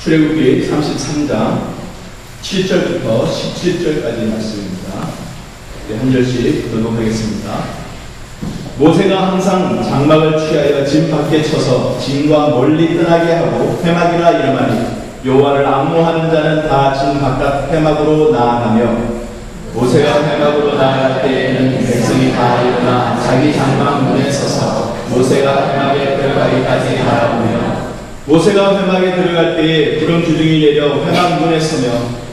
출애굽기 33장 7절부터 17절까지 말씀입니다. 한 절씩 교독하겠습니다. 모세가 항상 장막을 취하여 진 밖에 쳐서 진과 멀리 떠나게 하고 회막이라 이름하니 여호와를 앙모하는 자는 다 진 바깥 회막으로 나아가며 모세가 회막으로 나아갈 때에는 백성이 다 일어나 자기 장막 문에 서서 모세가 회막에 들어가기까지 바라보며 모세가 회막에 들어갈 때에 구름 기둥이 내려 회막 문에 서며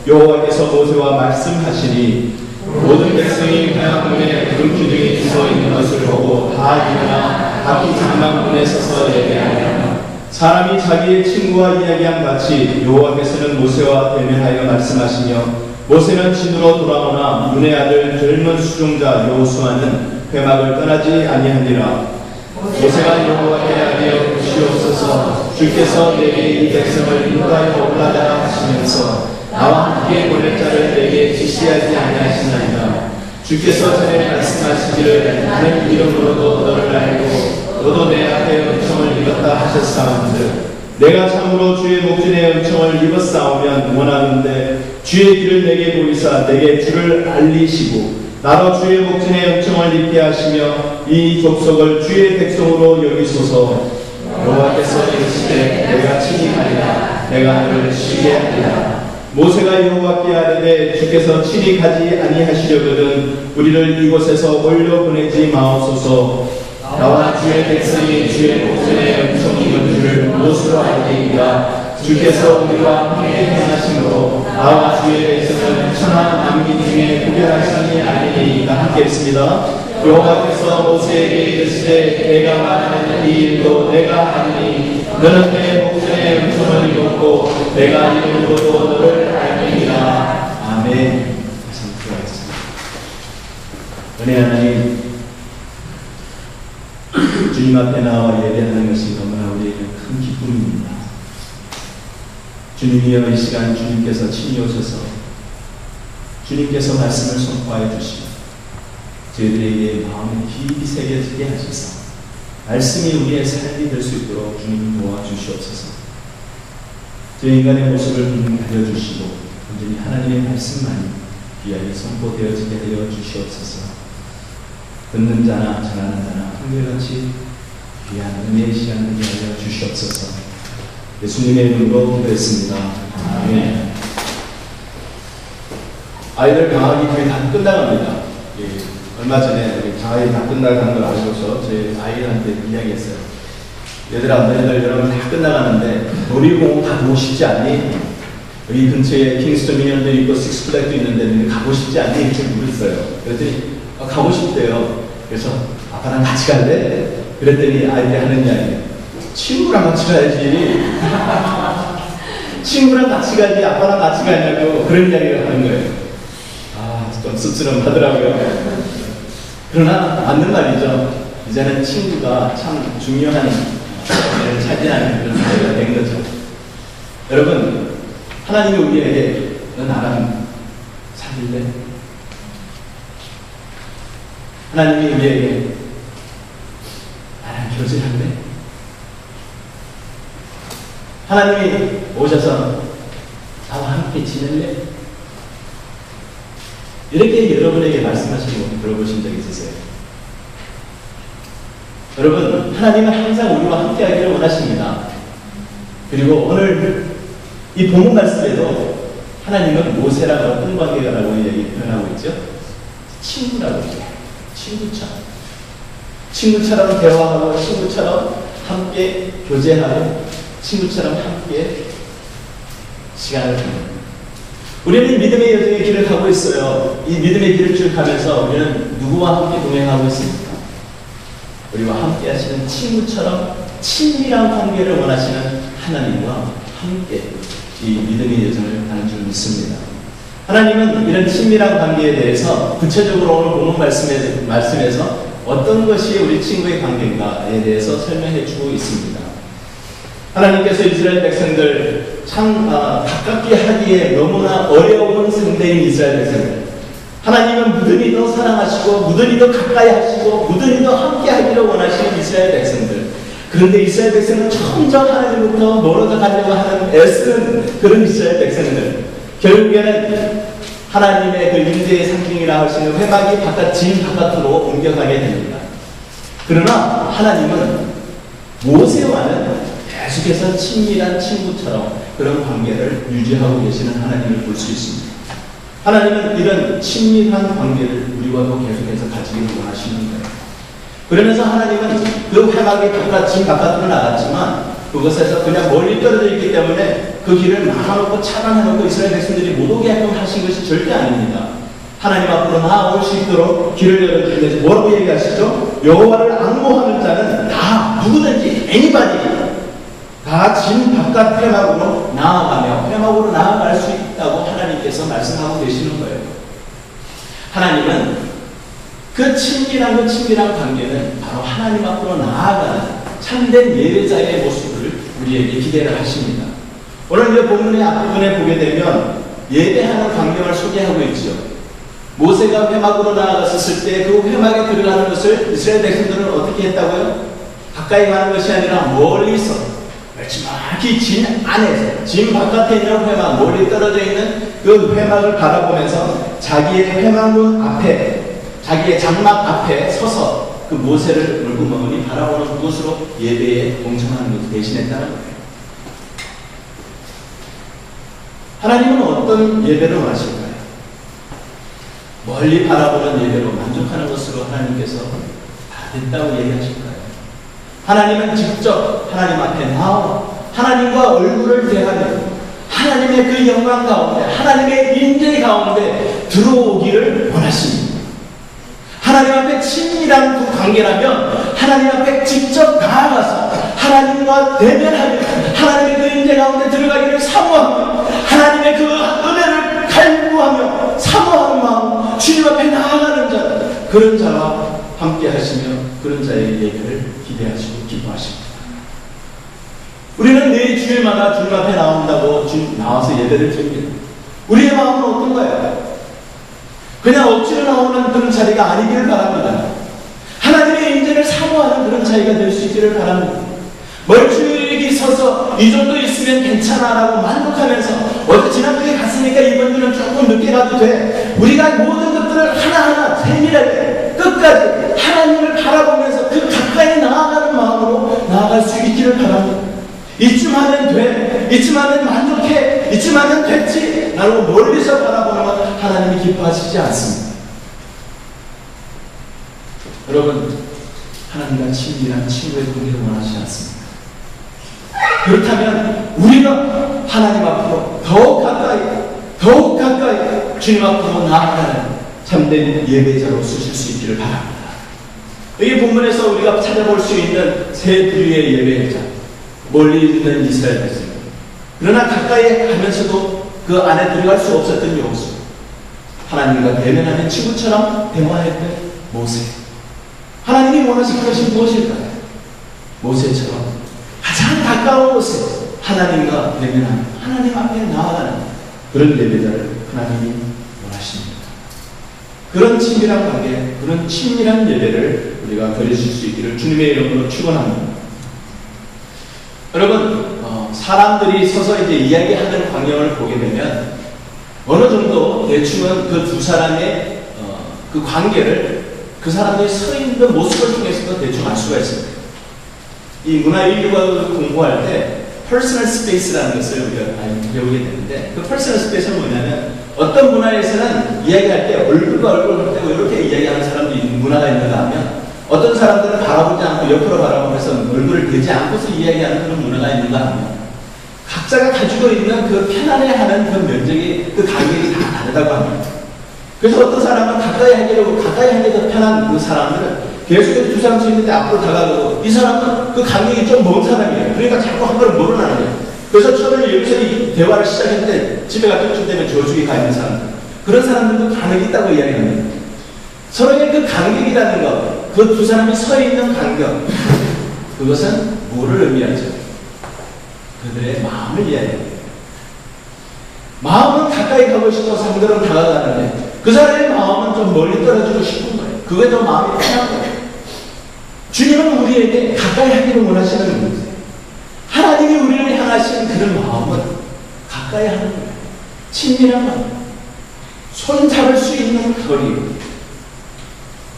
여호와께서 모세와 말씀하시니 모든 백성이 회막 문에 구름 기둥이 서 있는 것을 보고 다 일어나 각기 장막 문에 서서 예배하며 사람이 자기의 친구와 이야기한 같이 여호와께서는 모세와 대면하여 말씀하시며 모세는 진으로 돌아오나 눈의 아들 젊은 수종자 여호수아는 회막을 떠나지 아니하니라. 모세가 여호와께 아뢰어 주시옵소서 주께서 내게 이 백성을 인도하여 올라가라 하시면서 나와 함께 보낼 자를 내게 지시하지 아니하시나이다. 주께서 전에 말씀하시기를 나는 이름으로도 너를 알고 너도 내 앞에 은총을 입었다 하셨사온들 내가 참으로 주의 목전에 은총을 입었사오면 원하는데 주의 길을 내게 보이사 내게 주를 알리시고 나로 주의 목전에 은총을 입게 하시며 이 족속을 주의 백성으로 여기소서. 여호와께서 이르시되 내가 친히 가리라 내가 너를 쉬게 하리라. 모세가 여호와께 아뢰되 주께서 친히 가지 아니하시려거든 우리를 이곳에서 올려보내지 마옵소서. 나와 주의 백성이 주의 목전에 은총이 있는 줄을 무엇으로 알리이까. 주께서 우리와 함께 행하심으로 나와 주의 백성은 천하 만민 중에 구별하시니 아니니이다. 함께 했습니다. 여호와께서 모세에게 이르시되 내가 말하는 이 일도 내가 하리니 너는 내 목전에 은총을 입었고 내가 이름으로도 너를 알리니라. 아멘. 은혜 하나님, 주님 앞에 나와 예배하는 것이 너무나 우리에게 큰 기쁨입니다. 주님이여 이 시간 주님께서 친히 오셔서 주님께서 말씀을 선포하여 주시고 저희들에게 마음을 깊이 새겨지게 하셔서 말씀이 우리의 삶이 될 수 있도록 주님 도와주시옵소서. 저희 인간의 모습을 가려주시고 온전히 하나님의 말씀만이 귀하게 선포되어지게 하여 주시옵소서. 듣는 자나 전하는 자나 한결같이 귀한 은혜의 시간 되게 하여 주시옵소서. 예수님의 이름으로 기도했습니다. 아멘. 아이들 방학이 거의 다 끝나갑니다. 얼마 전에 방학이 다 끝나가는 걸 알고서 저희 아이들한테 이야기했어요. 얘들아, 너희들 여러분 다 끝나가는데 놀이공원 가고 싶지 않니? 여기 근처에 킹스턴 미니언도 있고 식스플렉도 있는데 너희 가고 싶지 않니? 이렇게 물었어요. 그랬더니 가고 싶대요. 그래서 아빠랑 같이 갈래? 그랬더니 아이들이 하는 이야기, 친구랑 같이 가야지. 친구랑 같이 가지 아빠랑 같이 가냐고 그런 이야기를 하는 거예요. 좀 씁쓸하더라고요. 그러나 맞는 말이죠. 이제는 친구가 참 중요한 자리를 차지하는 그런 사회가 된 거죠. 여러분, 하나님이 우리에게 너 나랑 사귈래? 하나님이 우리에게 나랑 교제할래? 하나님이 오셔서 나와 함께 지낼래? 이렇게 여러분에게 말씀하시는 거 들어보신 적 있으세요? 여러분, 하나님은 항상 우리와 함께 하기를 원하십니다. 그리고 오늘 이 본문 말씀에도 하나님은 모세랑 어떤 관계라고 표현하고 있죠? 친구라고 해요. 친구처럼 대화하고 친구처럼 함께 교제하고 친구처럼 함께 시간을 보내는. 우리는 믿음의 여정의 길을 가고 있어요. 이 믿음의 길을 쭉 가면서 우리는 누구와 함께 동행하고 있습니까? 우리와 함께 하시는 친구처럼 친밀한 관계를 원하시는 하나님과 함께 이 믿음의 여정을 가는 줄 믿습니다. 하나님은 이런 친밀한 관계에 대해서 구체적으로 오늘 본문 말씀에서 어떤 것이 우리 친구의 관계인가에 대해서 설명해 주고 있습니다. 하나님께서 이스라엘 백성들 참 가깝게 하기에 너무나 어려운 상대인 이스라엘 백성들, 하나님은 무든히 더 사랑하시고 무든히 더 가까이 하시고 무든히 더 함께 하기를 원하시는 이스라엘 백성들, 그런데 이스라엘 백성은 점점 하나님부터 멀어져 가려고 하는 애쓰는 그런 이스라엘 백성들, 결국에는 하나님의 그 임재의 상징이라 할 수 있는 회막이 진 바깥으로 옮겨가게 됩니다. 그러나 하나님은 모세와는 계속해서 친밀한 친구처럼 그런 관계를 유지하고 계시는 하나님을 볼 수 있습니다. 하나님은 이런 친밀한 관계를 우리와도 계속해서 가지기를 원하시는 거예요. 그러면서 하나님은 그 회막이 진 바깥으로 나갔지만 그것에서 그냥 멀리 떨어져 있기 때문에 그 길을 막아놓고 차단해놓고 이스라엘 백성들이 못 오게 하신 것이 절대 아닙니다. 하나님 앞으로 나아올 수 있도록 길을 열어주면서 뭐라고 얘기하시죠? 여호와를 앙모하는 자는 다 누구든지 anybody 다 진 바깥 회막으로 나아가며 회막으로 나아갈 수 있다고 하나님께서 말씀하고 계시는 거예요. 하나님은 그 친밀한 관계는 바로 하나님 앞으로 나아가는 참된 예배자의 모습을 우리에게 기대를 하십니다. 오늘 이 본문의 앞부분에 보게 되면 예배하는 광경을 소개하고 있죠. 모세가 회막으로 나아갔을 때 그 회막에 들어가는 것을 이스라엘 백성들은 어떻게 했다고요? 가까이 가는 것이 아니라 멀리서 정확히 진 안에서, 진 바깥에 있는 회막, 멀리 떨어져 있는 그 회막을 바라보면서 자기의 회막문 앞에, 자기의 장막 앞에 서서 그 모세를 물구멍이 바라보는 그곳으로 예배에 동참하는 것을 대신했다는 거예요. 하나님은 어떤 예배를 원하실까요? 멀리 바라보는 예배로 만족하는 것으로 하나님께서 다 됐다고 얘기하실까요? 하나님은 직접 하나님 앞에 나와 하나님과 얼굴을 대하며 하나님의 그 영광 가운데, 하나님의 인재 가운데 들어오기를 원하십니다. 하나님 앞에 친밀한 그 관계라면 하나님 앞에 직접 나아가서 하나님과 대면하며 하나님의 그 인재 가운데 들어가기를 사모하며 하나님의 그 은혜를 갈구하며 사모하는 마음, 주님 앞에 나아가는 자, 그런 자와 함께 하시며 그런 자의 예배를 기대하시고 기뻐하십니다. 우리는 매 주일마다 주님 앞에 나온다고 나와서 예배를 드립니다. 우리의 마음은 어떤 거예요? 그냥 억지로 나오는 그런 자리가 아니기를 바랍니다. 하나님의 인재를 사모하는 그런 자리가 될 수 있기를 바랍니다. 멀쩡히 서서 이 정도 있으면 괜찮아라고 만족하면서 어제 지난주에 갔으니까 이번 주는 조금 늦게 가도 돼. 우리가 모든 것들을 하나하나 세밀하게 끝까지 하나님을 바라보면서 그 가까이 나아가는 마음으로 나아갈 수 있기를 바랍니다. 이쯤 하면 돼, 이쯤 하면 만족해, 이쯤 하면 됐지 라고 멀리서 바라보는 건 하나님이 기뻐하시지 않습니다. 여러분, 하나님과 친밀한 친구의 관계를 원하지 않습니다. 그렇다면 우리가 하나님 앞으로 더욱 가까이 주님 앞으로 나아가는 참된 예배자로 쓰실 수 있기를 바랍니다. 이 본문에서 우리가 찾아볼 수 있는 세 부류의 예배자, 멀리 있는 이스라엘 백성, 그러나 가까이 가면서도 그 안에 들어갈 수 없었던 여호수, 하나님과 대면하는 친구처럼 대화했던 모세. 하나님이 원하시는 것이 무엇일까요? 모세처럼 가장 가까운 곳에 하나님과 대면하는, 하나님 앞에 나아가는 그런 예배자를 하나님이 원하십니다. 그런 친밀한 관계, 그런 친밀한 예배를 우리가 드리실 수 있기를 주님의 이름으로 축원합니다. 여러분, 사람들이 서서 이제 이야기하는 광경을 보게 되면 어느 정도 대충은 그 두 사람의 그 관계를 그 사람들이 서 있는 모습을 통해서도 대충 알 수가 있습니다. 이 문화인류학을 공부할 때 퍼스널 스페이스라는 것을 우리가 배우게 되는데, 그 퍼스널 스페이스는 뭐냐면 어떤 문화에서는 이야기할 때 얼굴과 얼굴을 대고 이렇게 이야기하는 사람도 문화가 있는가 하면, 어떤 사람들은 바라보지 않고 옆으로 바라보면서 얼굴을 대지 않고서 이야기하는 그런 문화가 있는가 하면, 각자가 가지고 있는 그 편안해하는 그 면적이, 그 간격이 다 다르다고 합니다. 그래서 어떤 사람은 가까이 하기 더 편한 그 사람들은 계속해서 두 사람 있는데 앞으로 다가가고, 이 사람은 그 간격이 좀 먼 사람이에요. 그러니까 자꾸 한 걸음 물러나는 거예요. 그래서 처음에 여기서 이 대화를 시작했는데 집에 갈 때쯤 되면 저쪽에 가 있는 사람들, 그런 사람들도 간격이 있다고 이야기합니다. 서로의 그 간격이라는 것, 그 두 사람이 서 있는 간격, 그것은 뭐를 의미하죠? 그들의 마음을 이야기합니다. 마음은 가까이 가고 싶어서 상대로 다가가는데 그 사람의 마음은 좀 멀리 떨어지고 싶은 거예요. 그게 더 마음이 편한 거예요. 주님은 우리에게 가까이 하기를 원하시는 분이세요. 하나님이 우리를 향하신 그런 마음은 가까이 하는 거예요. 친밀한 마음. 손 잡을 수 있는 거리.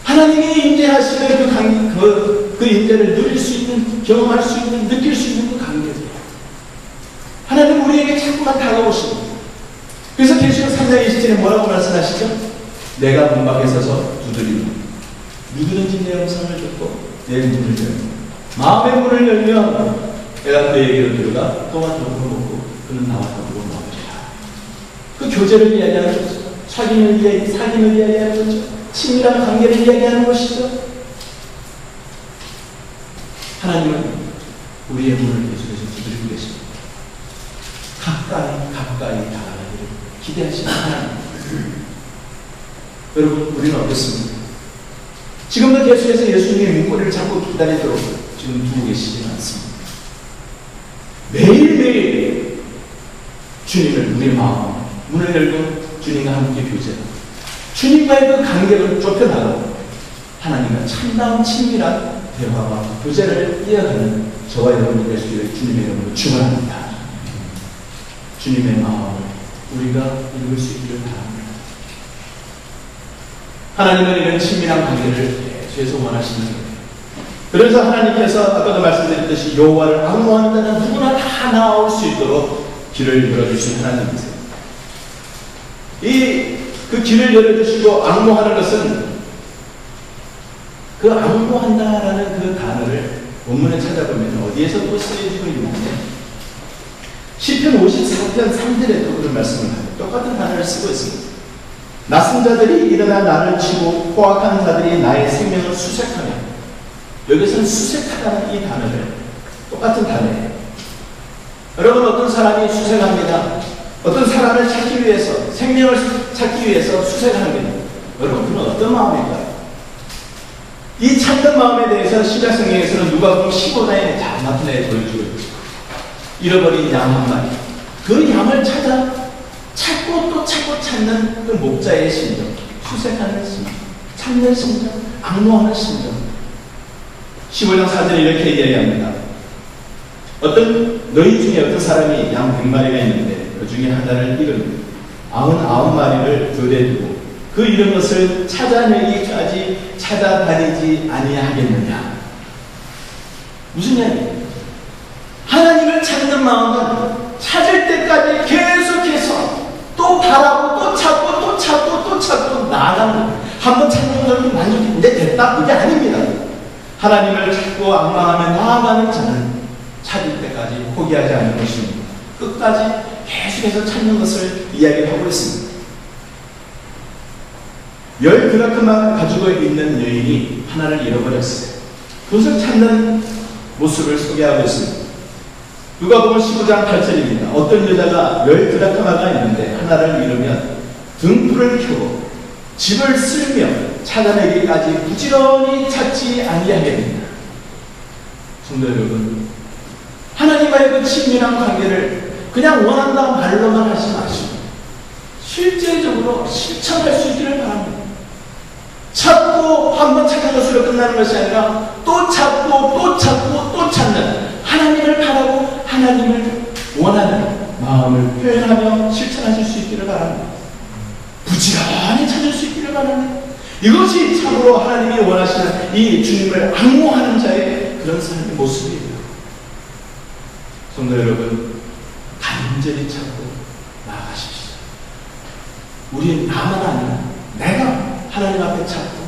하나님이 임재하시는 그 임재를 누릴 수 있는, 경험할 수 있는, 느낄 수 있는 그 관계예요. 하나님 우리에게 자꾸만 다가오십니다. 그래서 계시록 3장 20절에 뭐라고 말씀하시죠? 내가 문 밖에 서서 두드리고 누구든지 내 음성을 듣고 내 문을 열고 마음의 문을 열면 내가 그에게로 들어가 또한 떡으로 먹고 그는 나와 떡으로 먹으리라. 그 교제를 이야기하는 거죠. 사귐을 이야기하는 거죠. 친밀한 관계를 이야기하는 것이죠. 하나님은 우리의 문을 계속해서 두드리고 계십니다. 가까이 다가가기를 기대하시는 하나님. 여러분, 우리는 어떻습니까? 지금도 계속해서 예수님의 문고리를 잡고 기다리도록 지금 두고 계시지는 않습니다. 매일매일 주님을 우리의 마음 문을 열고 주님과 함께 교제하고 주님과의 그 간격을 좁혀나가고 하나님과 참다운 친밀한 대화와 교제를 이어가는 저와 여러분이 될 수 있기를 주님의 이름으로 축원합니다. 주님의 마음을 우리가 읽을 수 있기를 바랍니다. 하나님은 이런 친밀한 관계를 계속 원하시는 거예요. 그래서 하나님께서 아까도 말씀드렸듯이 여호와를 악모하는 자는 누구나 다 나올 수 있도록 길을 열어주신 하나님이세요. 그 길을 열어주시고 악모하는 것은 그 악모한다라는 그 단어를 원문에 찾아보면 어디에서 또 쓰여지고 있는데 시편 54편 3절에도 그런 말씀을 하고 똑같은 단어를 쓰고 있습니다. 낯선 자들이 일어나 나를 치고 포악한 자들이 나의 생명을 수색하며, 여기서는 수색하다는 이 단어를 똑같은 단어예요. 여러분, 어떤 사람이 수색합니다. 어떤 사람을 찾기 위해서, 생명을 찾기 위해서 수색합니다. 여러분, 그건 어떤 마음일까요? 이 찾는 마음에 대해서 신약성경에서는 누가복음 15장에 잘 나타내 보여주고 있죠. 잃어버린 양 한 마리. 그 양을 찾고 또 찾고 찾는 그 목자의 심정, 수색하는 심정, 찾는 심정, 악모하는 심정. 15장 4절에 이렇게 이야기합니다. 너희 중에 어떤 사람이 양 100마리가 있는데 그 중에 하나를 잃으면 99마리를 교대에 두고 그 잃은 것을 찾아내기까지 찾아다니지 아니하겠느냐. 무슨 이야기예요? 하나님을 찾는 마음은 찾을 때까지 계속해서 또 바라고 또 찾고 또 찾고 또 찾고 나아가는 거예요. 한번 찾는 것을 만족했는데 됐다? 그게 아닙니다. 하나님을 찾고 악망하며 나아가는 자는 찾을 때까지 포기하지 않는 것입니다. 끝까지 계속해서 찾는 것을 이야기하고 있습니다. 10드라크마를 가지고 있는 여인이 하나를 잃어버렸어요. 그것을 찾는 모습을 소개하고 있습니다. 누가복음 15장 8절입니다. 어떤 여자가 10드라크마가 있는데 하나를 잃으면 등불을 켜고 집을 쓸며 찾아내기까지 부지런히 찾지 아니하겠느냐. 성도 여러분, 하나님과의 그 친밀한 관계를 그냥 원한다 말로만 하지 마시고 실제적으로 실천할 수 있기를 바랍니다. 찾고 한번 찾은 것으로 끝나는 것이 아니라 또 찾고 또 찾고 또 찾는, 하나님을 바라고 하나님을 원하는 마음을 표현하며 실천하실 수 있기를 바랍니다. 부지런히 찾을 수 있기를 바랍니다. 이것이 참으로 하나님이 원하시는 이 주님을 악모하는 자의 그런 삶의 모습이에요. 성도 여러분, 간절히 찾고 나아가십시오. 우리 나만 아니라 내가 하나님 앞에 찾고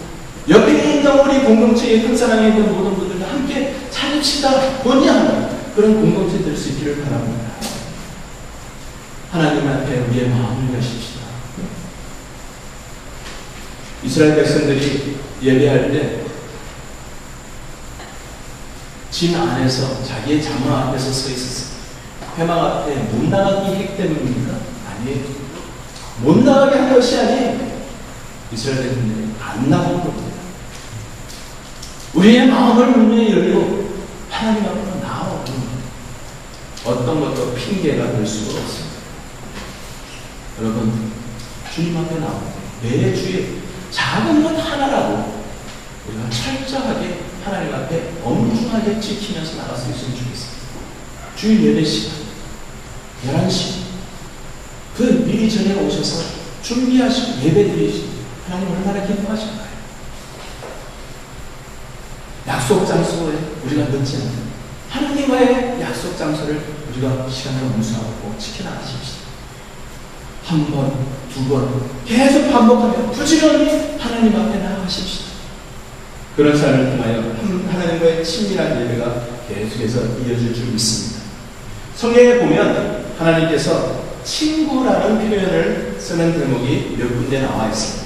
옆에 있는 우리 공동체의 큰 사랑에 있는 모든 분들과 함께 찾읍시다. 뭐냐? 그런 공동체 될 수 있기를 바랍니다. 하나님 앞에 우리의 마음을 여십시다. 이스라엘 백성들이 예배할 때 진 안에서 자기의 장막 앞에서 서 있었어요. 회막 앞에 못 나가기 했기 때문입니까? 아니에요. 못 나가게 한 것이 아니에요. 이스라엘 백성들이 안 나간 겁니다. 우리의 마음을 문에 열고 하나님 앞으로 나아오는 어떤 것도 핑계가 될 수가 없습니다. 여러분, 주님 앞에 나올 때 내 주의 작은 것 하나라도 우리가 철저하게 하나님 앞에 엄중하게 지키면서 나갈 수 있으면 좋겠습니다. 주일 예배 시간 11시 그 미리 전에 오셔서 준비하시고 예배 드리시고 하나님 얼마나 기뻐하실까요? 약속 장소에 우리가 늦지 않는 하나님과의 약속 장소를 우리가 시간을 엄수하고 지켜나가십시오. 한 번, 두 번 계속 반복하며 부지런히 하나님 앞에 나아가십시오. 그런 삶을 통하여 하나님과의 친밀한 예배가 계속해서 이어질 줄 믿습니다. 성경에 보면 하나님께서 친구라는 표현을 쓰는 대목이 몇 군데 나와 있습니다.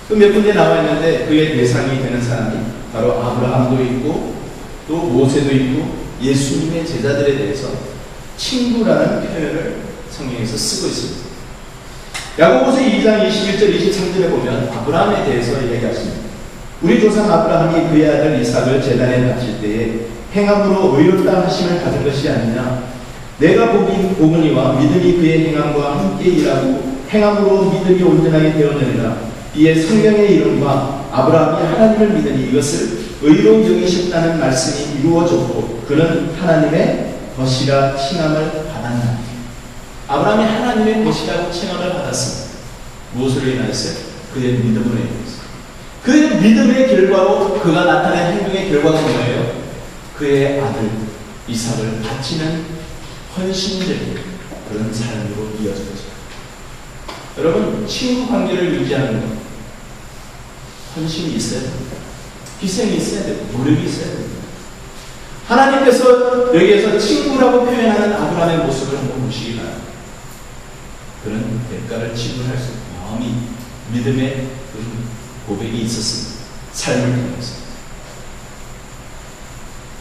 그 몇 군데 나와 있는데 그의 대상이 되는 사람이 바로 아브라함도 있고 또 모세도 있고 예수님의 제자들에 대해서 친구라는 표현을 성경에서 쓰고 있습니다. 야고보서 2장 21절 23절에 보면 아브라함에 대해서 이야기하십니다. 우리 조상 아브라함이 그의 아들 이삭을 제단에 바칠 때에 행함으로 의롭다 하심을 받은 것이 아니냐. 내가 보거니와 믿음이 그의 행함과 함께 일하고 행함으로 믿음이 온전하게 되었느니라. 이에 성경의 이름과 아브라함이 하나님을 믿으니 이것을 의로 여기셨다는 말씀이 이루어졌고 그는 하나님의 것이라 칭함을 받았나. 아브라함이 하나님의 것이라고 칭함을 받았습니다. 무엇으로 인하였어요? 그의 믿음으로 인하였어요. 그의 믿음의 결과로 그가 나타낸 행동의 결과가 뭐예요? 그의 아들 이삭을 바치는 헌신적인 그런 삶으로 이어졌죠. 여러분, 친구 관계를 유지하는 것, 헌신이 있어야 됩니다. 희생이 있어야 되고 노력이 있어야 됩니다. 하나님께서 여기에서 친구라고 표현하는 아브라함의 모습을 한번 보시기 바랍니다. 그런 대가를 지불할 수 마음이 믿음의 고백이 있었습니다. 삶을 통해서.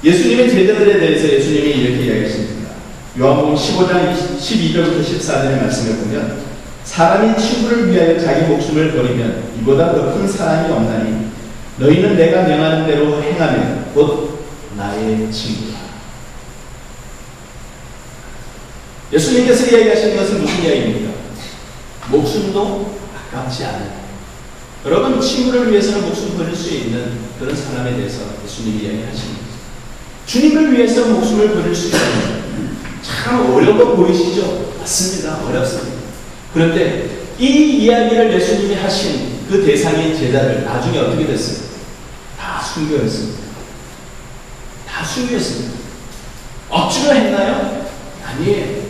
예수님의 제자들에 대해서 예수님이 이렇게 이야기했습니다. 요한복음 15장 12절부터 14절의 말씀을 보면 사람이 친구를 위하여 자기 목숨을 버리면 이보다 더 큰 사랑이 없나니 너희는 내가 명하는 대로 행하면 곧 나의 친구라. 예수님께서 이야기하시는 것은 무슨 이야기입니까? 목숨도 아깝지 않은, 여러분 친구를 위해서는 목숨 버릴 수 있는 그런 사람에 대해서 예수님이 이야기하십니다. 주님을 위해서 목숨을 버릴 수 있는, 참 어려워 보이시죠? 맞습니다. 어렵습니다. 그런데 이 이야기를 예수님이 하신 그 대상인 제자들 나중에 어떻게 됐어요? 다 순교했습니다. 다 순교했습니다. 억지로 했나요? 아니에요.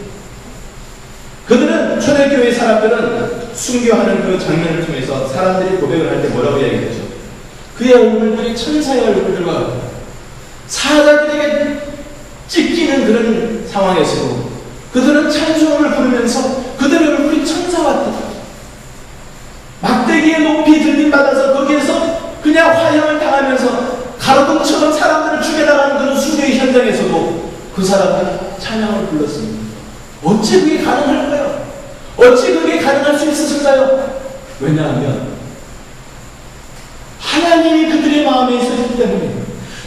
그들은 초대교회 사람들은 순교하는 그 장면을 통해서 사람들이 고백을 할 때 뭐라고 이야기했죠? 그의 얼굴들이 천사의 얼굴들과 같다. 사자들에게 찢기는 그런 상황에서도 그들은 찬송을 부르면서 그들의 얼굴이 천사와 같다. 막대기에 높이 들림받아서 거기에서 그냥 화형을 당하면서 가로등처럼 사람들을 죽여나가는 그런 순교의 현장에서도 그 사람은 찬양을 불렀습니다. 어찌 그게 가능할까요? 어찌 그게 가능할 수 있었을까요? 왜냐하면 하나님이 그들의 마음에 있었기 때문이에요.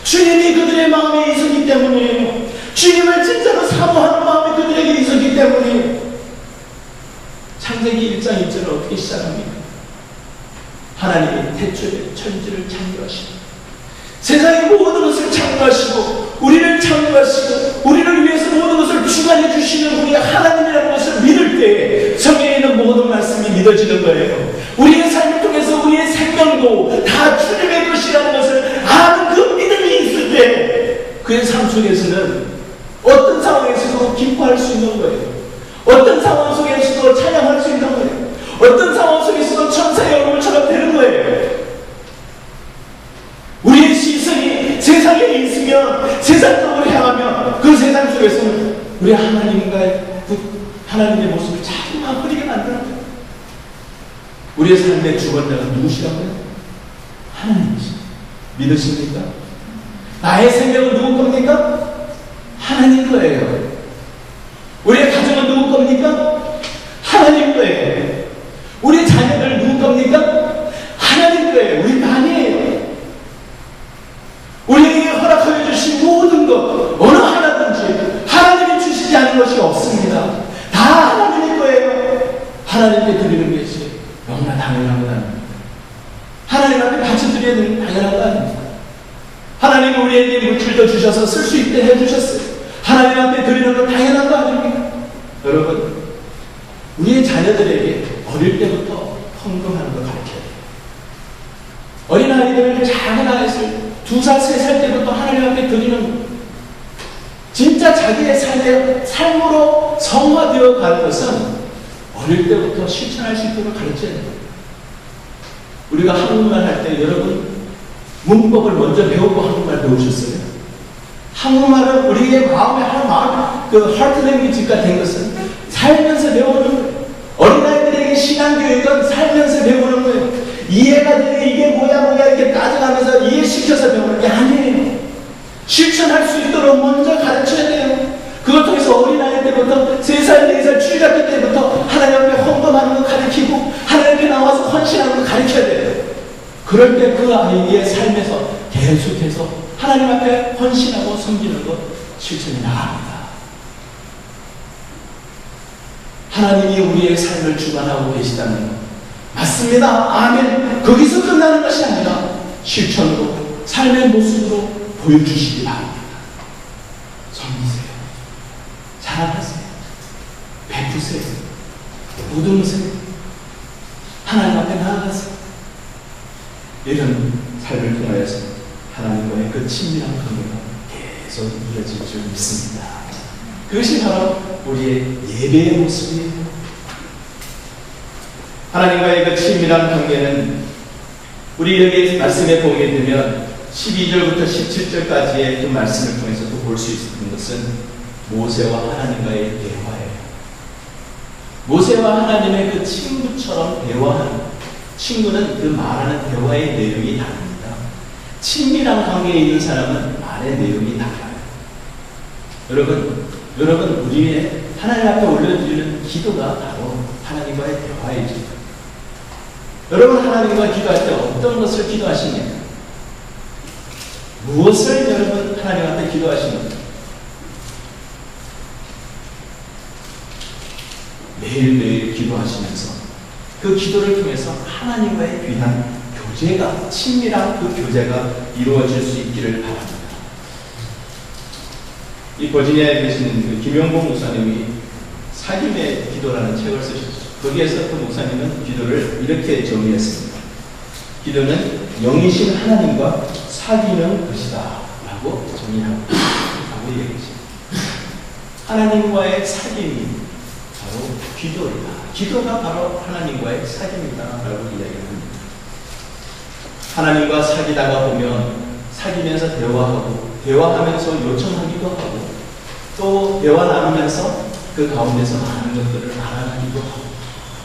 주님이 그들의 마음에 있었기 때문이에요. 주님을 진짜로 사모하는 마음이 그들에게 있었기 때문이에요. 창세기 1장 1절을 어떻게 시작합니까? 하나님이 태초에 천지를 창조하시고 세상의 모든 것을 창조하시고 우리를 창조하시고 우리를 위해서 모든 것을 주관해 주시는 우리 하나님이라는 것을 믿을 때에 성경에 있는 모든 말씀이 믿어지는 거예요. 우리의 삶을 통해서 우리의 생명도 다 주님의 것이라는 것을 아는 그 믿음이 있을 때 그의 삶 속에서는 어떤 상황에서도 기뻐할 수 있는 거예요. 어떤 상황 속에서도 찬양할 수 있는 거예요. 어떤 상황 속에서도 천사의 얼굴처럼 되는 거예요. 우리의 시선이 세상에 있으면 세상적으로 향하면 그 세상 속에서는 우리 하나님과의 하나님의 모습을 자꾸만 흐리게 만드는 거예요. 우리의 삶의 주관자가 누구시라고요? 하나님이십니다. 믿으십니까? 나의 생명은 누구 겁니까? 하나님 거예요. 우리의 가정은 누구 겁니까? 하나님 거예요. 우리 자녀들 누구 겁니까? 하나님 거예요. 우리 아니에요. 우리에게 허락하여 주신 모든 것 어느 하나든지 하나님이 주시지 않은 것이 없습니다. 다 하나님의 거예요. 하나님께 드리는 것이 너무나 당연한 것 아닙니까? 하나님 앞에 바쳐드려야 되는 당연한 거 아닙니까? 하나님이 우리에게 물질도 주셔서 쓸 수 있게 해주셨어요. 하나님 앞에 드리는 건 당연한 거 아닙니까? 여러분, 우리의 자녀들에게 어릴 때부터 헌금하는 걸 가르쳐야 돼요. 어린아이들 작은 아이들 2살, 3살 때부터 하나님 앞에 드리는 것, 진짜 자기의 삶으로 성화되어 가는 것은 어릴 때부터 실천할 수 있도록 가르쳐야 돼요. 우리가 한국말 할 때 여러분 문법을 먼저 배우고 한국말 배우셨어요? 한국말은 우리의 마음에 그 하트 랭귀지가 된 것은 살면서 배우는 거예요. 어린아이들에게 신앙교육은 살면서 배우는 거예요. 이해가 되게 이게 뭐야 이렇게 따져가면서 이해시켜서 배우는 게 아니에요. 실천할 수 있도록 먼저 가르쳐야 돼요. 그걸 통해서 어린아이 때부터 3살, 4살 출가기 때부터 하나님 앞에 헌금하는 거 가르치고 하나님 앞에 나와서 헌신하는 거 가르쳐야 돼요. 그럴 때 그 아이의 삶에서 계속해서 하나님 앞에 헌신하고 섬기는 것 실천이 나갑니다. 하나님이 우리의 삶을 주관하고 계시다는 것 맞습니다. 아멘. 거기서 끝나는 것이 아니라 실천으로 삶의 모습으로 보여주시기 바랍니다. 섬기세요. 사랑하세요. 베푸세요. 무덤으세요. 하나님 앞에 나아가세요. 이런 삶을 통하여서 하나님과의 그 친밀한 관계가 계속 이어질 줄 믿습니다. 그것이 바로 우리의 예배의 모습이에요. 하나님과의 그 친밀한 관계는 우리 여기 말씀에 보게 되면 12절부터 17절까지의 그 말씀을 통해서도 볼 수 있는 것은 모세와 하나님과의 대화예요. 모세와 하나님의 그 친구처럼 대화하는, 친구는 그 말하는 대화의 내용이 다릅니다. 친밀한 관계에 있는 사람은 말의 내용이 달라요. 여러분 우리의 하나님 앞에 올려드리는 기도가 바로 하나님과의 대화이죠. 여러분 하나님과 기도할 때 어떤 것을 기도하십니까? 무엇을 여러분 하나님 앞에 기도하십니까? 매일매일 기도하시면서 그 기도를 통해서 하나님과의 귀한 교제가, 친밀한 그 교제가 이루어질 수 있기를 바랍니다. 이 버지니아에 계시는 그 김영봉 목사님이 사귐의 기도라는 책을 쓰셨죠. 거기에서 그 목사님은 기도를 이렇게 정의했습니다. 기도는 영이신 하나님과 사귀는 것이다 라고 정의하고 얘기했습니다. 하나님과의 사귐이 바로 기도이다. 기도가 바로 하나님과의 사귐이다 라고 이야기합니다. 하나님과 사귀다가 보면 사귀면서 대화하면서 요청하기도 하고 또 대화 나누면서 그 가운데서 많은 것들을 알아가기도 하고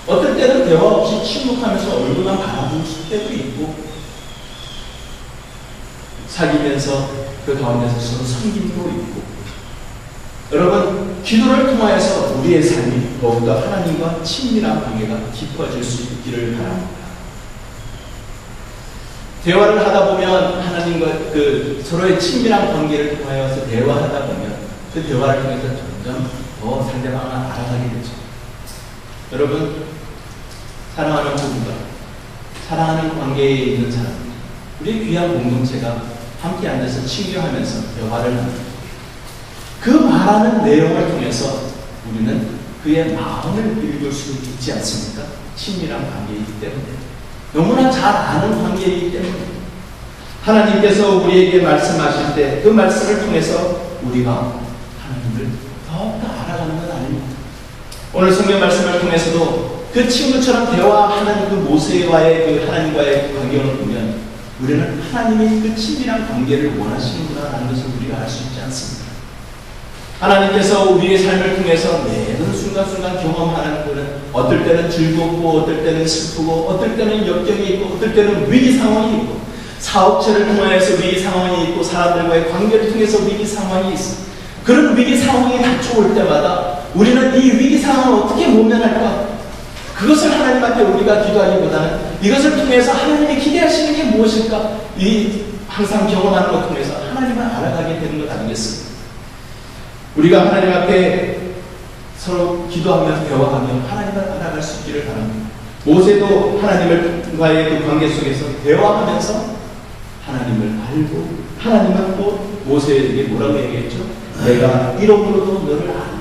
어떨 때는 대화 없이 침묵하면서 얼굴만 바라볼 때도 있고 사귀면서 그 가운데서 서로 섬김도 있고 여러분 기도를 통하여서 우리의 삶이 더욱더 하나님과 친밀한 관계가 깊어질 수 있기를 바랍니다. 대화를 하다 보면 하나님과 그 서로의 친밀한 관계를 통하여서 대화하다 보면 그 대화를 통해서 점점 더 상대방을 알아가게 되죠. 여러분 사랑하는 부부가 사랑하는 관계에 있는 사람 우리 귀한 공동체가 함께 앉아서 친교하면서 대화를 합니다. 그 말하는 내용을 통해서 우리는 그의 마음을 읽을 수 있지 않습니까? 친밀한 관계이기 때문에 너무나 잘 아는 관계이기 때문에 하나님께서 우리에게 말씀하실 때 그 말씀을 통해서 우리가 하나님을 더욱더 알아가는 건 아닙니다. 오늘 성경 말씀을 통해서도 그 친구처럼 대화하는 그 모세와의 그 하나님과의 관계를 보면 우리는 하나님이 그 친밀한 관계를 원하시는구나라는 것을 우리가 알 수 있지 않습니다. 하나님께서 우리의 삶을 통해서 매번 순간순간 경험하는 것은 어떨 때는 즐겁고 어떨 때는 슬프고 어떨 때는 역경이 있고 어떨 때는 위기 상황이 있고 사업체를 통해서 위기 상황이 있고 사람들과의 관계를 통해서 위기 상황이 있어. 그런 위기 상황이 닥쳐올 때마다 우리는 이 위기 상황을 어떻게 모면할까? 그것을 하나님 앞에 우리가 기도하기보다는 이것을 통해서 하나님이 기대하시는 게 무엇일까? 이 항상 경험하는 것 통해서 하나님을 알아가게 되는 것 아니겠습니까? 우리가 하나님 앞에 서로 기도하며 대화하며 하나님을 알아갈 수 있기를 바랍니다. 모세도 하나님과의 그 관계 속에서 대화하면서 하나님을 알고 하나님은 또 모세에게 뭐라고 얘기했죠? 내가 이름으로도 너를 아노라.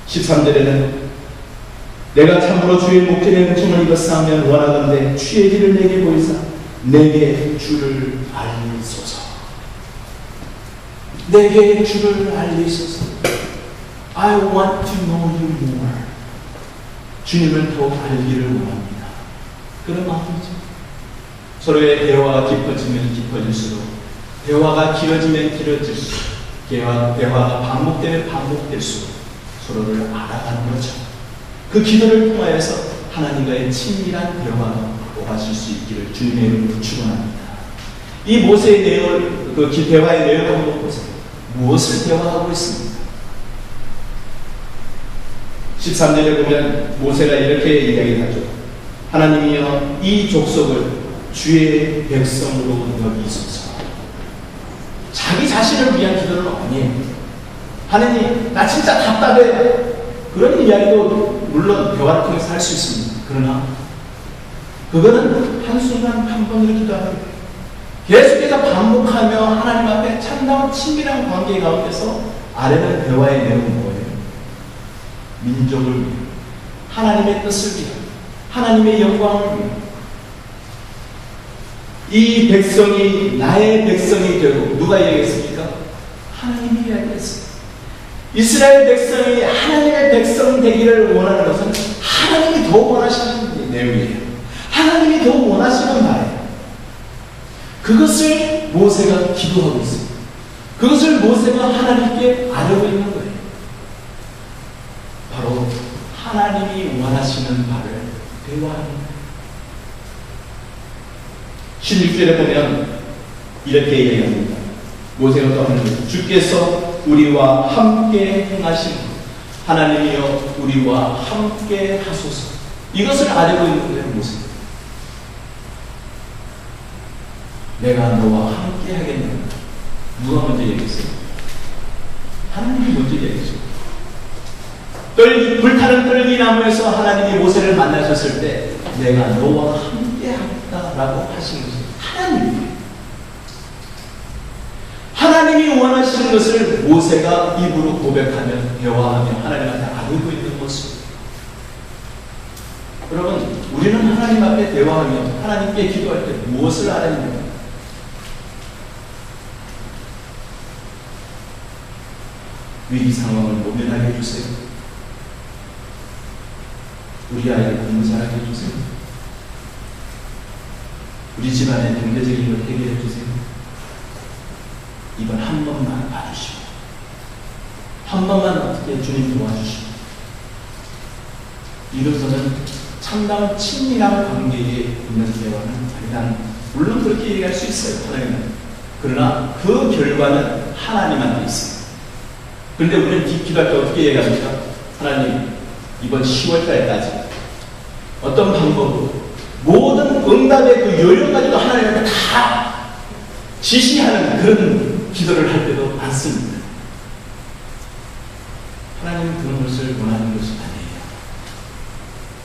13절에는 내가 참으로 주의 목전에 은총을 입었사하면 원하건대 주의 길을 내게 보이사 내게 주를 알리소서. 내게 주를 알리소서. I want to know you more. 주님을 더욱 알기를 원합니다. 그런 마음이죠. 서로의 대화가 깊어지면 깊어질수록, 대화가 길어지면 길어질수록, 대화가 반복되면 반복될수록 서로를 알아가는 거죠. 그 기도를 통하여서 하나님과의 친밀한 대화가 오가실 수 있기를 주님의 이름으로 축원합니다. 이 모세의 내용을, 그 대화의 내용을 한번 보세요. 무엇을 대화하고 있습니까? 13절에 보면 모세가 이렇게 이야기를 하죠. 하나님이여 이 족속을 주의 백성으로 여기소서. 자기 자신을 위한 기도는 아니에요. 하나님 나 진짜 답답해. 그런 이야기도 물론 대화를 통해서 할 수 있습니다. 그러나 그거는 한순간 한 번으로 기도합니다. 계속해서 반복하며 하나님 앞에 참다운 친밀한 관계 가운데서 아래는 대화의 내용은 뭐예요? 민족을 위해, 하나님의 뜻을 위해, 하나님의 영광을 위해, 이 백성이 나의 백성이 되고, 누가 얘기했습니까? 하나님이 이야기했습니다. 이스라엘 백성이 하나님의 백성 되기를 원하는 것은 하나님이 더 원하시는 내용이에요. 하나님이 더 원하시는 바예요. 그것을 모세가 기도하고 있습니다. 그것을 모세가 하나님께 아뢰고 있는 거예요. 바로 하나님이 원하시는 바를 대화하는 거예요. 16절에 보면 이렇게 얘기합니다. 모세가 또 하는 거예요. 주께서 우리와 함께 행하신 하나님이여 우리와 함께 하소서. 이것을 아뢰고 있는 거예요. 모세. 내가 너와 함께 하겠노라. 누가 먼저 얘기했어요? 하나님이 먼저 얘기했죠. 불타는 떨기나무에서 하나님이 모세를 만나셨을 때 내가 너와 함께 하겠다라고 하신 것은 하나님이에요. 하나님이 원하시는 것을 모세가 입으로 고백하며 대화하며 하나님한테 아뢰고 있는 모습. 여러분, 우리는 하나님 앞에 대화하며 하나님께 기도할 때 무엇을 아뢰느냐? 위기 상황을 모면하게 해주세요. 우리 아이를 공부 잘하게 해주세요. 우리 집안의 경제적인 걸 해결해 주세요. 이번 한 번만 봐주시고, 한 번만 어떻게 주님 도와주시고, 이로서는 참다운 친밀한 관계에 있는 대화는 아니라, 물론 그렇게 얘기할 수 있어요. 하나님은. 그러나 그 결과는 하나님한테 있습니다. 그런데 우리는 기도할 때 어떻게 얘기합니까? 하나님, 이번 10월달까지 어떤 방법으로 모든 응답의 그 요령까지도 하나님한테 다 지시하는 그런 기도를 할 때도 많습니다. 하나님은 그런 것을 원하는 것이 아니에요.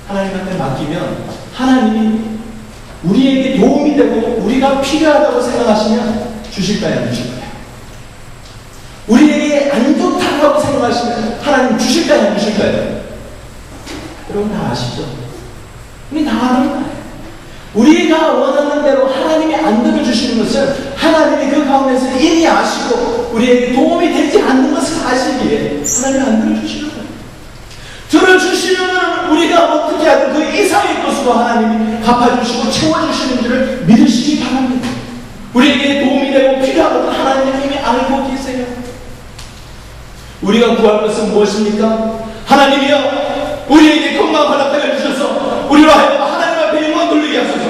하나님한테 맡기면 하나님이 우리에게 도움이 되고 우리가 필요하다고 생각하시면 주실까요? 안 주실까요? 우리에게 안 좋다고 생각하시면 하나님 주실까요? 안 주실까요? 여러분 다 아시죠? 우리 다 아는 거예요. 우리가 원하는 대로 하나님이 안 들어주시는 것을 하나님이 그 가운데서 이미 아시고 우리에게 도움이 되지 않는 것을 아시기에 하나님이 안 들어주시는 거예요. 들어주시면 우리가 어떻게 하든 그 이상의 것으로 하나님이 갚아주시고 채워주시는 줄을 믿으시기 바랍니다. 우리에게 도움이 되고 필요한 것을 하나님이 이미 알고 계세요. 우리가 구할 것은 무엇입니까? 하나님이여 우리에게 건강 허락하여 주셔서 우리로 하여금 하나님 앞에 영광 돌리게 하소서.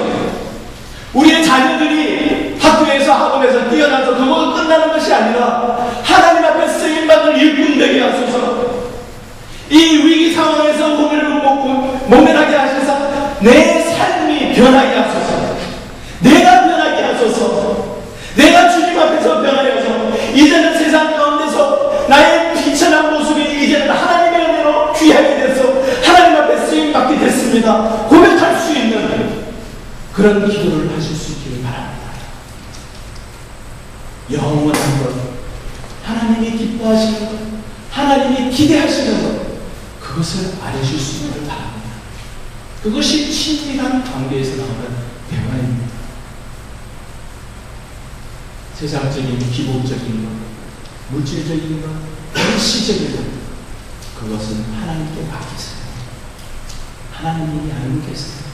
우리의 자녀들이 학교에서 학업에서 뛰어나서 그거가 끝나는 것이 아니라 하나님 앞에 쓰임받을 일꾼 되게 하소서. 이 위기 상황에서 모면하게 하셔서 내 삶이 변하게 하소서. 내가 변하게 하소서. 내가 주님 앞에서 변하게 하소서. 이제는 세상 가운데서 나의 비천한 모습이 이제는 하나님의 은혜로 귀하게 돼서 하나님 앞에 쓰임받게 됐습니다. 고백할 수 있는 그런 기도를 하실 수 있기를 바랍니다. 영원한 것, 하나님이 기뻐하시는 것, 하나님이 기대하시는 것, 그것을 알려줄 수 있기를 바랍니다. 그것이 친밀한 관계에서 나오는 대화입니다. 세상적인 기복적인 것, 물질적인 것, 일시적인 것, 그것은 하나님께 맡기세요. 하나님이 알고 계세요.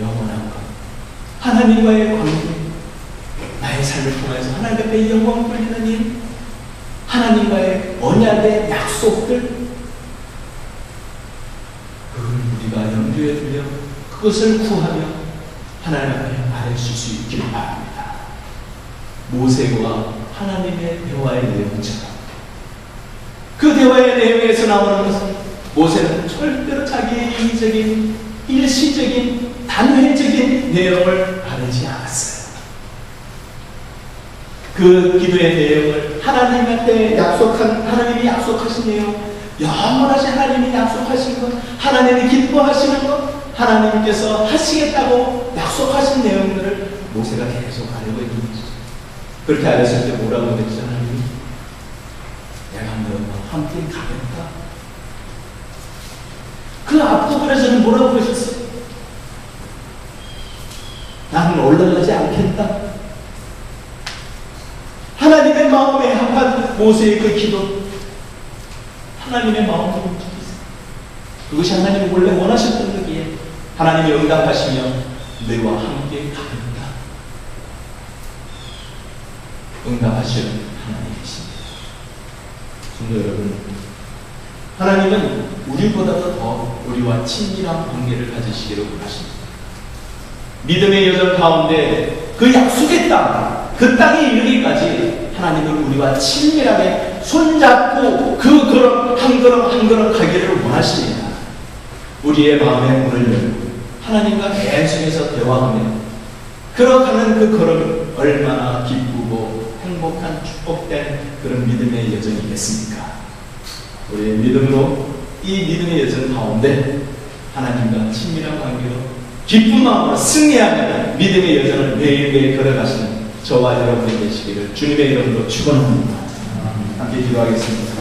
영원한 것, 하나님과의 관계, 나의 삶을 통해서 하나님 앞에 영광 돌리는 일, 하나님과의 언약의 약속들, 그걸 우리가 염두에 두며 그것을 구하며 하나님 앞에 아뢰실 수 있기를 바랍니다. 모세와 하나님의 대화의 내용처럼 그 대화의 내용에서 나오는 것은 모세는 절대로 자기의 이기적인 일시적인 단회적인 내용을 바르지 않았어요. 그 기도의 내용을 하나님 앞에 하나님이 약속하신 내용, 영원하신 하나님이 약속하신 것, 하나님이 기뻐하시는 것, 하나님께서 하시겠다고 약속하신 내용들을 모세가 계속 알고 있는 거죠. 그렇게 알았을 때 뭐라고 그랬죠? 하나님이 내가 너와 함께 가겠다. 그 앞부분에서는 뭐라고 그러셨어요? 나는 올라가지 않겠다. 하나님의 마음에 합한 모세의 그 기도, 하나님의 마음을 움직이세요. 그것이 하나님이 원래 원하셨던 거기에 하나님이 응답하시며 너와 함께 가겠다. 응답하시는 하나님이십니다. 성도 여러분, 하나님은 우리보다도 더 우리와 친밀한 관계를 가지시기를 원하십니다. 믿음의 여정 가운데 그 약속의 땅, 그 땅에 이르기까지 하나님은 우리와 친밀하게 손잡고 그 걸음 한 걸음 한 걸음 가기를 원하십니다. 우리의 마음의 문을 열고 하나님과 계속해서 대화하며 걸어가는 그 걸음이 얼마나 기쁘고 행복한 축복된 그런 믿음의 여정이겠습니까? 우리의 믿음으로 이 믿음의 여정 가운데 하나님과 친밀한 관계로 기쁜 마음으로 승리하며 믿음의 여정을 매일매일 걸어가시는 저와 여러분이 되시기를 주님의 이름으로 축원합니다. 함께 기도하겠습니다.